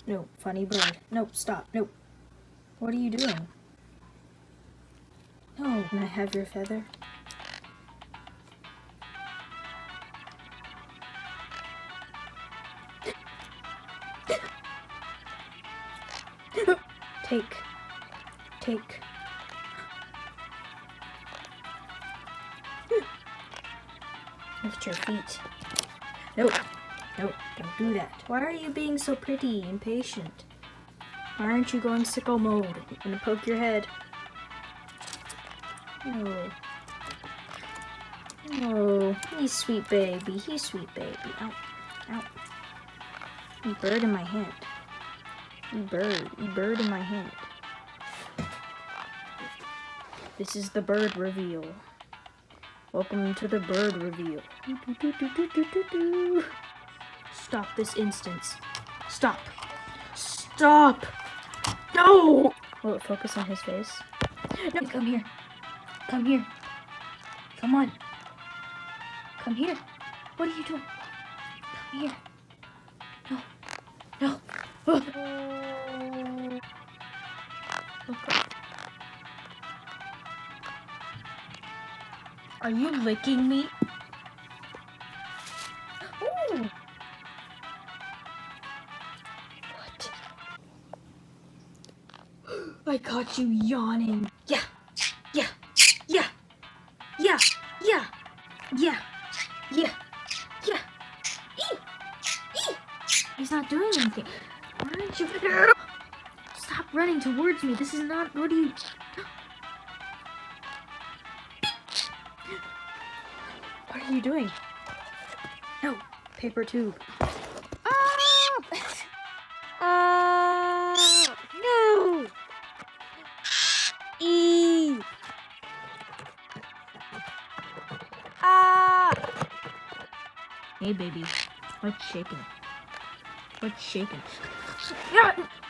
No, funny bird. Nope, stop. Nope. What are you doing? No, can I have your feather? Take. Lift your feet. Nope, don't do that. Why are you being so pretty and patient? Why aren't you going sicko mode? I'm gonna poke your head. No, he's sweet baby. Ow, ow. You bird in my hand. You bird in my hand. This is the bird reveal. Welcome to the bird reveal. Stop this instance. Stop. No! Will it focus on his face? No, come here. Come on. Come here. What are you doing? Come here. No. Okay. Are you licking me? Ooh. What? I caught you yawning. Yeah. He's not doing anything. Why aren't you? Stop running towards me. This is not. What are you? What are you doing? No, paper tube. No. Hey, baby. What's shaking?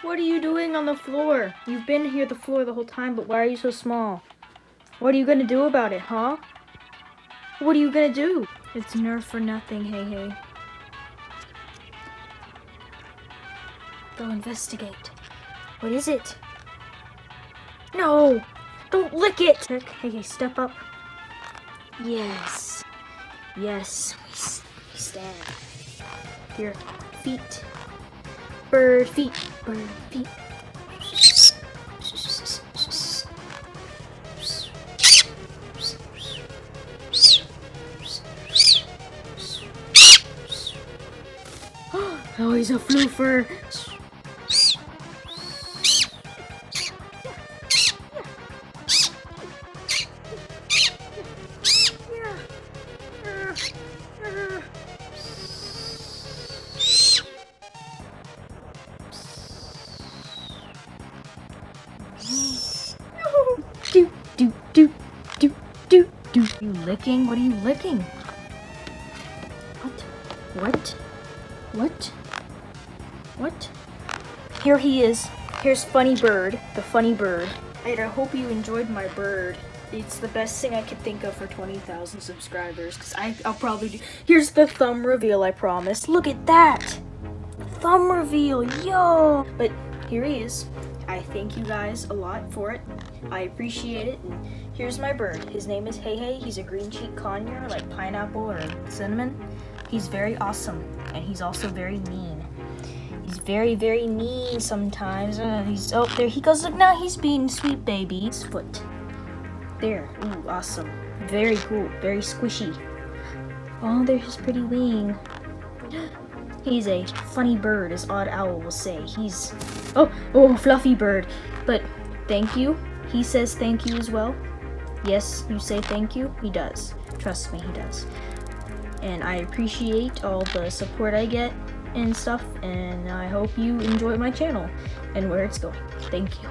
What are you doing on the floor? You've been here the floor the whole time, but why are you so small? What are you gonna do about it, huh? What are you gonna do? It's nerf for nothing, Hei Hei. Go investigate. What is it? No! Don't lick it! Hei Hei, step up. Yes. We stand. Your feet. Bird feet. Oh, he's a floofer. Do. You licking? What are you licking? What? Here he is. Here's Funny Bird, the funny bird. And I hope you enjoyed my bird. It's the best thing I could think of for 20,000 subscribers. Because I'll probably do. Here's the thumb reveal, I promise. Look at that! Thumb reveal, yo! But here he is. I thank you guys a lot for it. I appreciate it. And here's my bird. His name is Hei Hei. He's a Green Cheek Conure, like pineapple or cinnamon. He's very awesome, and he's also very mean. He's very, very mean sometimes. There he goes. Look, now he's being sweet baby. His foot. There. Ooh, awesome. Very cool. Very squishy. Oh, there's his pretty wing. He's a funny bird, as Odd Owl will say. He's... Oh, fluffy bird. But thank you. He says thank you as well. Yes, you say thank you. He does. Trust me, he does. And I appreciate all the support I get and stuff. And I hope you enjoy my channel and where it's going. Thank you.